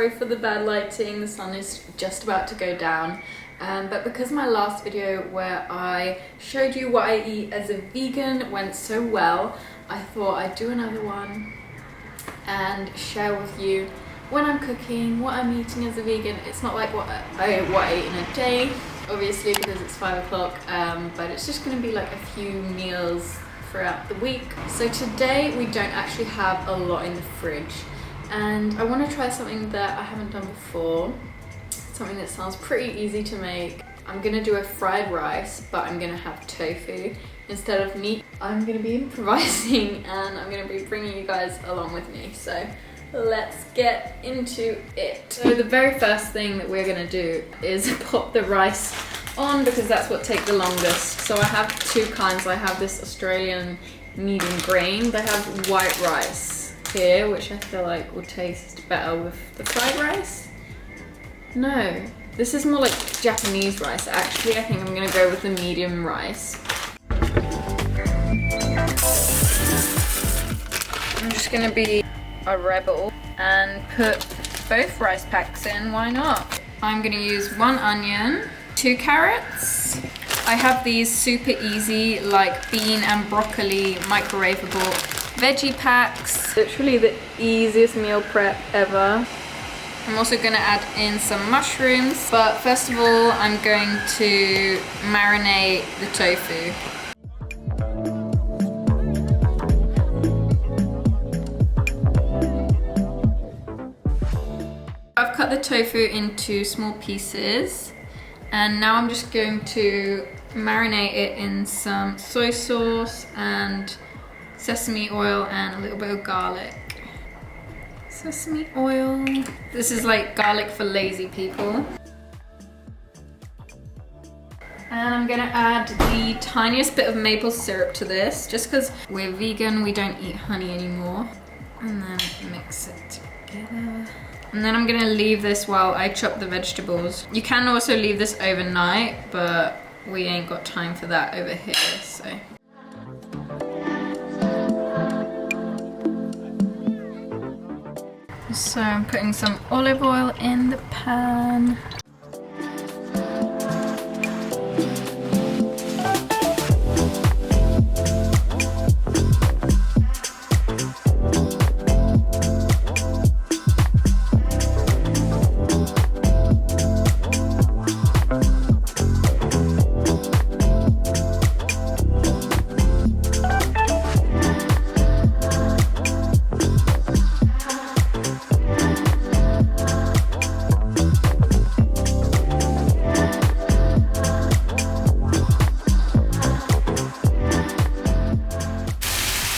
sorry for the bad lighting, the sun is just about to go down. But because my last video where I showed you what I eat as a vegan went so well, I thought I'd do another one and share with you when I'm cooking, what I'm eating as a vegan. It's not like what I eat in a day, obviously, because it's 5 o'clock, but it's just going to be like a few meals throughout the week. So today we don't actually have a lot in the fridge, and I want to try something that I haven't done before, something that sounds pretty easy to make. I'm going to do a fried rice, but I'm going to have tofu instead of meat. I'm going to be improvising and I'm going to be bringing you guys along with me. So let's get into it. So the very first thing that we're going to do is pop the rice on, because that's what takes the longest. So I have two kinds. I have this Australian medium grain. They have white rice here, which I feel like will taste better with the fried rice. No, this is more like Japanese rice. Actually, I think I'm going to go with the medium rice. I'm just going to be a rebel and put both rice packs in. Why not? I'm going to use 1 onion, 2 carrots. I have these super easy like bean and broccoli microwavable veggie packs. Literally the easiest meal prep ever. I'm also going to add in some mushrooms, but first of all I'm going to marinate the tofu. I've cut the tofu into small pieces, and now I'm just going to marinate it in some soy sauce and sesame oil and a little bit of garlic. Sesame oil. This is like garlic for lazy people. And I'm gonna add the tiniest bit of maple syrup to this, just because we're vegan, we don't eat honey anymore. And then mix it together. And then I'm gonna leave this while I chop the vegetables. You can also leave this overnight, but we ain't got time for that over here, so. So I'm putting some olive oil in the pan.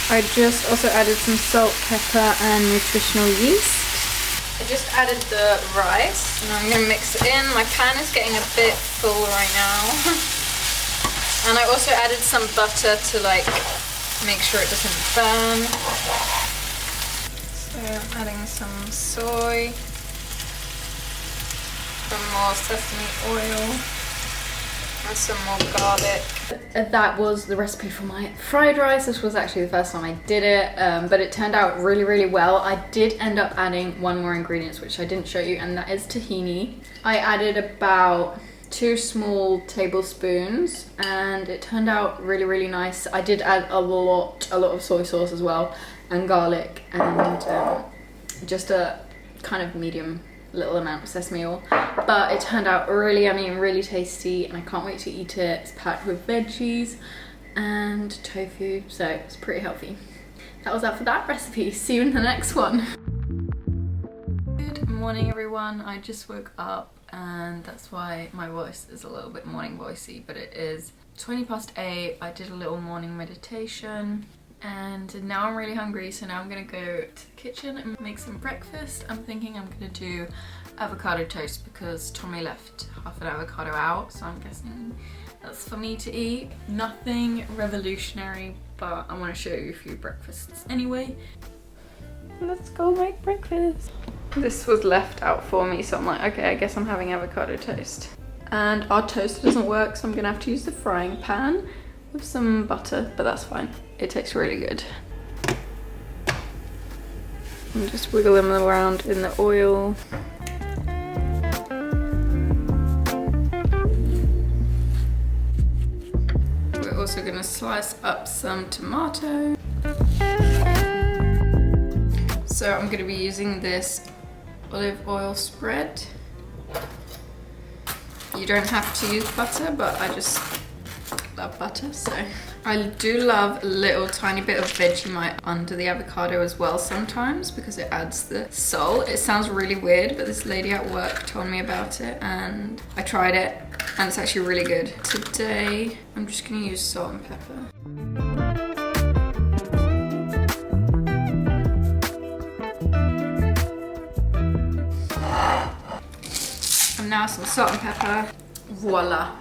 I just also added some salt, pepper and nutritional yeast. I just added the rice and I'm going to mix it in. My pan is getting a bit full right now. And I also added some butter to like make sure it doesn't burn. So I'm adding some soy, some more sesame oil, and some more garlic. That was the recipe for my fried rice. This was actually the first time I did it, but it turned out really, really well. I did end up adding one more ingredient, which I didn't show you, and that is tahini. I added about 2 small tablespoons, and it turned out really, really nice. I did add a lot of soy sauce as well, and garlic, and just a kind of medium little amount of sesame oil, but it turned out really yummy and really tasty, and I can't wait to eat it. It's packed with veggies and tofu, so it's pretty healthy. That was that for that recipe. See you in the next one. Good morning everyone. I just woke up and that's why my voice is a little bit morning voicey, but it is 8:20. I did a little morning meditation and now I'm really hungry, so now I'm gonna go to the kitchen and make some breakfast. I'm thinking I'm gonna do avocado toast because Tommy left half an avocado out, so I'm guessing that's for me to eat. Nothing revolutionary, but I want to show you a few breakfasts anyway. Let's go make breakfast. This was left out for me, so I'm like, okay, I guess I'm having avocado toast. And our toaster doesn't work, so I'm gonna have to use the frying pan with some butter, but that's fine. It tastes really good. And just wiggle them around in the oil. also gonna slice up some tomato. So I'm gonna be using this olive oil spread. You don't have to use butter, but I just love butter, so. I do love a little tiny bit of Vegemite under the avocado as well sometimes because it adds the salt. It sounds really weird, but this lady at work told me about it and I tried it and it's actually really good. Today, I'm just gonna use salt and pepper. And now some salt and pepper. Voila,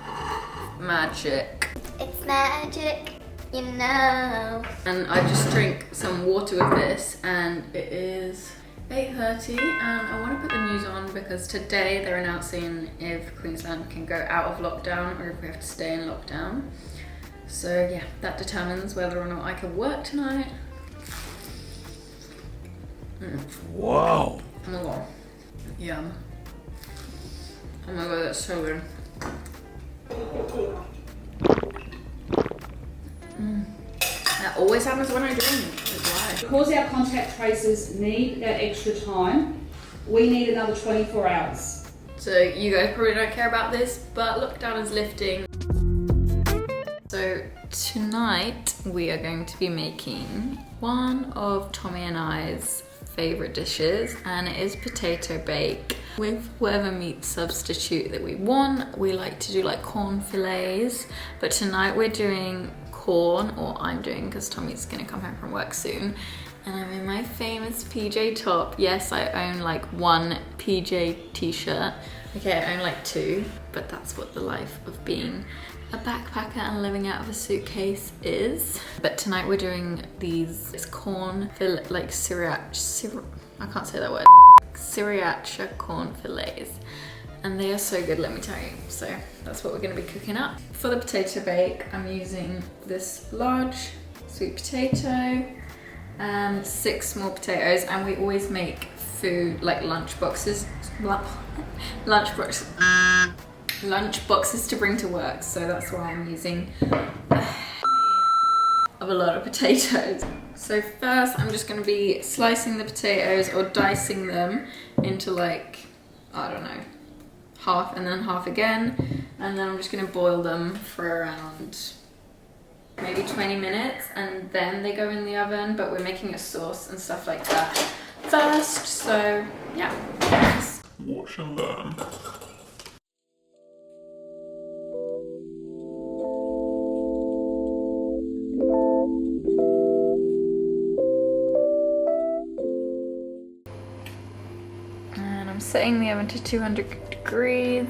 magic. It's magic, you know. And I just drink some water with this and it is 8:30 and I want to put the news on because today they're announcing if Queensland can go out of lockdown or if we have to stay in lockdown. So yeah, that determines whether or not I can work tonight. Wow. Oh my god. Yum. Oh my god, that's so good. That always happens when I drink. Because our contact tracers need that extra time, we need another 24 hours. So you guys probably don't care about this, but lockdown is lifting. So tonight we are going to be making one of Tommy and I's favorite dishes, and it is potato bake with whatever meat substitute that we want. We like to do like corn fillets, but tonight we're doing corn, or I'm doing because Tommy's gonna come home from work soon, and I'm in my famous PJ top. Yes, I own like one PJ t-shirt. Okay, I own like two, but that's what the life of being a backpacker and living out of a suitcase is. But tonight we're doing these corn fillet, like I can't say that word. Sriracha corn fillets. And they are so good, let me tell you. So that's what we're gonna be cooking up. For the potato bake, I'm using this large sweet potato and 6 small potatoes, and we always make food like lunch boxes to bring to work, so that's why I'm using of a lot of potatoes. So first I'm just going to be slicing the potatoes or dicing them into like, I don't know, half and then half again, and then I'm just going to boil them for around maybe 20 minutes and then they go in the oven, but we're making a sauce and stuff like that first, so yeah. Watch and learn. And I'm setting the oven to 200 degrees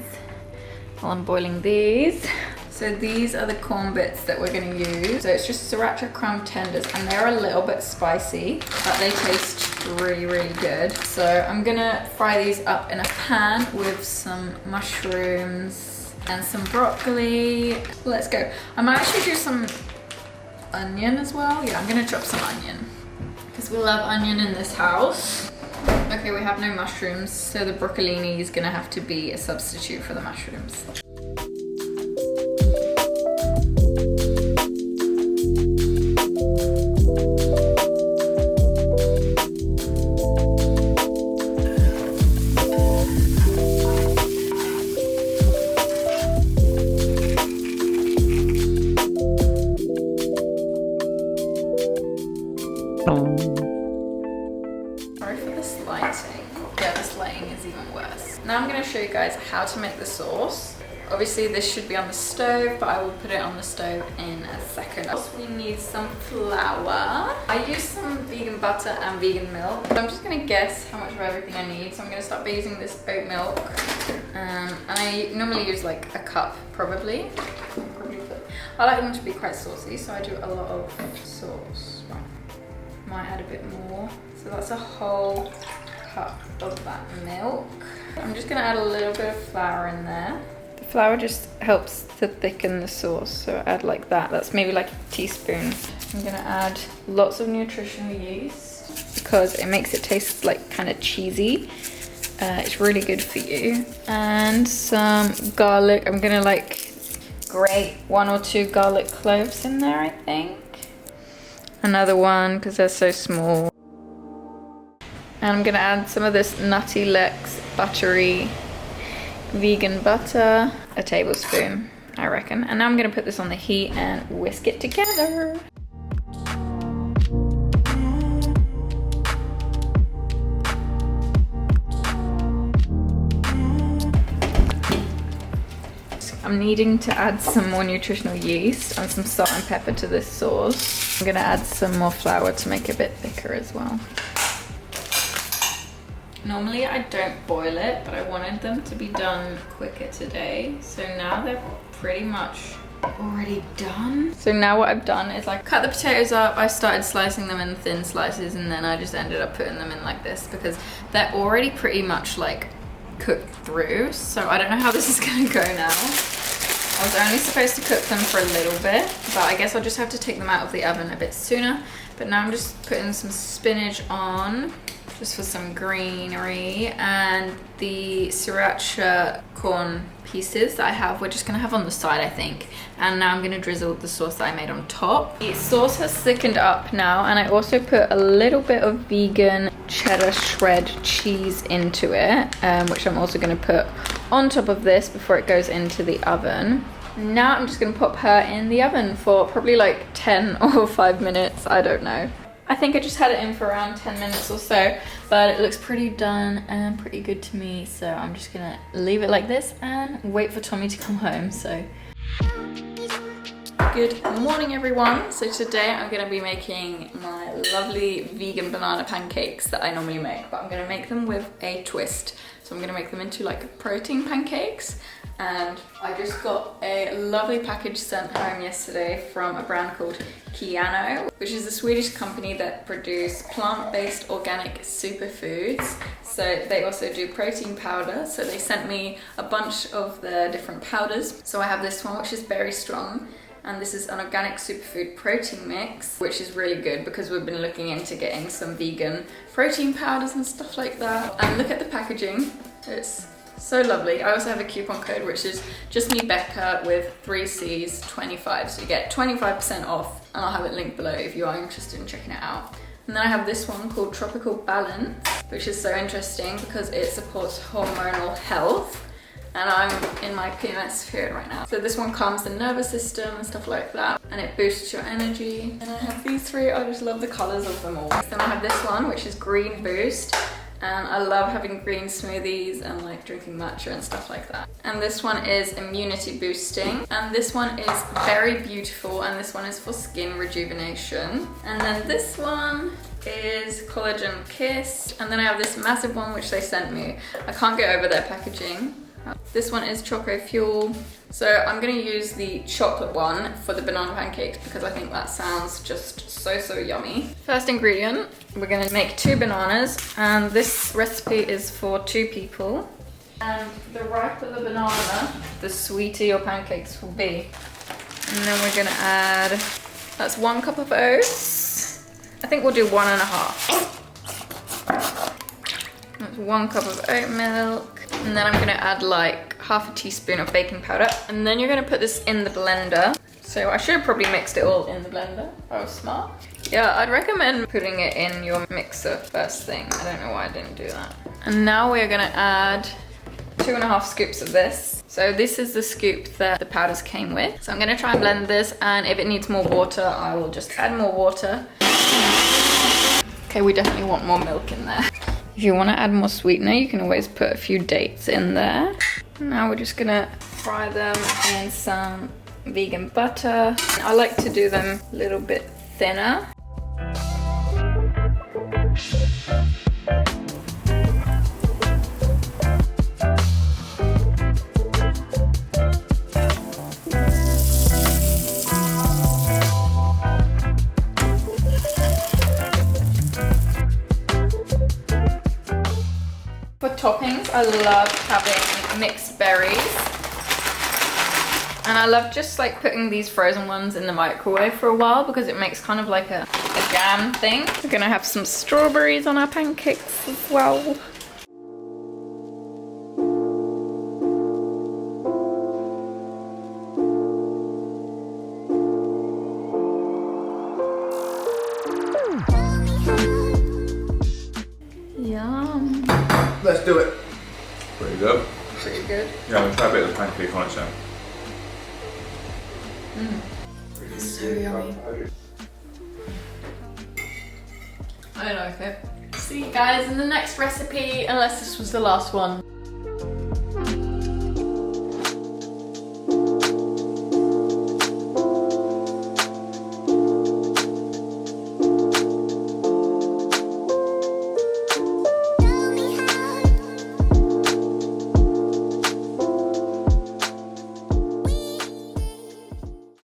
while I'm boiling these. So these are the corn bits that we're gonna use. So it's just sriracha crumb tenders, and they're a little bit spicy, but they taste really, really good. So I'm gonna fry these up in a pan with some mushrooms and some broccoli. Let's go. I might actually do some onion as well. Yeah, I'm gonna chop some onion because we love onion in this house. Okay, we have no mushrooms, so the broccolini is gonna have to be a substitute for the mushrooms. Sorry for this lighting. Yeah, this lighting is even worse. Now I'm going to show you guys how to make the sauce. Obviously this should be on the stove, but I will put it on the stove in a second. Also, we need some flour. I use some vegan butter and vegan milk. I'm just going to guess how much of everything I need. So I'm going to start by using this oat milk. And I normally use like a cup probably. I like them to be quite saucy, so I do a lot of sauce. Might add a bit more. So that's a whole cup of that milk. I'm just gonna add a little bit of flour in there. The flour just helps to thicken the sauce, so add like that. That's maybe like a teaspoon. I'm gonna add lots of nutritional yeast because it makes it taste like kind of cheesy. It's really good for you. And some garlic. I'm gonna like grate 1 or 2 garlic cloves in there, I think. Another one because they're so small. And I'm gonna add some of this Nutty Lex buttery vegan butter, a tablespoon, I reckon. And now I'm gonna put this on the heat and whisk it together. I'm needing to add some more nutritional yeast and some salt and pepper to this sauce. I'm gonna add some more flour to make it a bit thicker as well. Normally I don't boil it, but I wanted them to be done quicker today. So now they're pretty much already done. So now what I've done is I cut the potatoes up, I started slicing them in thin slices, and then I just ended up putting them in like this because they're already pretty much like cooked through. So I don't know how this is gonna go now. I was only supposed to cook them for a little bit, but I guess I'll just have to take them out of the oven a bit sooner. But now I'm just putting some spinach on, just for some greenery, and the sriracha corn pieces that I have, we're just gonna have on the side, I think. And now I'm gonna drizzle the sauce that I made on top. The sauce has thickened up now, and I also put a little bit of vegan cheddar shred cheese into it, which I'm also gonna put on top of this before it goes into the oven. Now I'm just gonna pop her in the oven for probably like 10 or 5 minutes, I don't know. I think I just had it in for around 10 minutes or so, but it looks pretty done and pretty good to me. So I'm just gonna leave it like this and wait for Tommy to come home, so. Good morning, everyone. So today I'm gonna be making my lovely vegan banana pancakes that I normally make, but I'm gonna make them with a twist. So I'm gonna make them into like protein pancakes. And I just got a lovely package sent home yesterday from a brand called Kiano, which is a Swedish company that produce plant-based organic superfoods. So they also do protein powder. So they sent me a bunch of the different powders. So I have this one, which is very strong. And this is an organic superfood protein mix, which is really good because we've been looking into getting some vegan protein powders and stuff like that. And look at the packaging. It's so lovely. I also have a coupon code, which is justmebecca with 3 C's 25. So you get 25% off, and I'll have it linked below if you are interested in checking it out. And then I have this one called Tropical Balance, which is so interesting because it supports hormonal health. And I'm in my PMS period right now. So this one calms the nervous system and stuff like that. And it boosts your energy. And I have these 3, I just love the colors of them all. Then I have this one, which is Green Boost. And I love having green smoothies and like drinking matcha and stuff like that. And this one is immunity boosting. And this one is Very Beautiful. And this one is for skin rejuvenation. And then this one is Collagen Kiss. And then I have this massive one, which they sent me. I can't get over their packaging. This one is Choco Fuel. So I'm gonna use the chocolate one for the banana pancakes because I think that sounds just so yummy. First ingredient, we're gonna make 2 bananas, and this recipe is for 2 people. And the riper the banana, the sweeter your pancakes will be. And then we're gonna add, that's 1 cup of oats. I think we'll do 1.5. That's 1 cup of oat milk. And then I'm gonna add like half a teaspoon of baking powder. And then you're gonna put this in the blender. So I should have probably mixed it all in the blender. I was smart. Yeah, I'd recommend putting it in your mixer first thing. I don't know why I didn't do that. And now we're gonna add 2.5 scoops of this. So this is the scoop that the powders came with. So I'm gonna try and blend this, and if it needs more water, I will just add more water. Okay, we definitely want more milk in there. If you want to add more sweetener, you can always put a few dates in there. Now we're just gonna fry them in some vegan butter. I like to do them a little bit thinner. For toppings, I love having mixed berries. And I love just like putting these frozen ones in the microwave for a while because it makes kind of like a jam thing. We're gonna have some strawberries on our pancakes as well. good. Yeah, I'm gonna try a bit of the pancake on its own. It's so yummy. I like it. See you guys in the next recipe, unless this was the last one.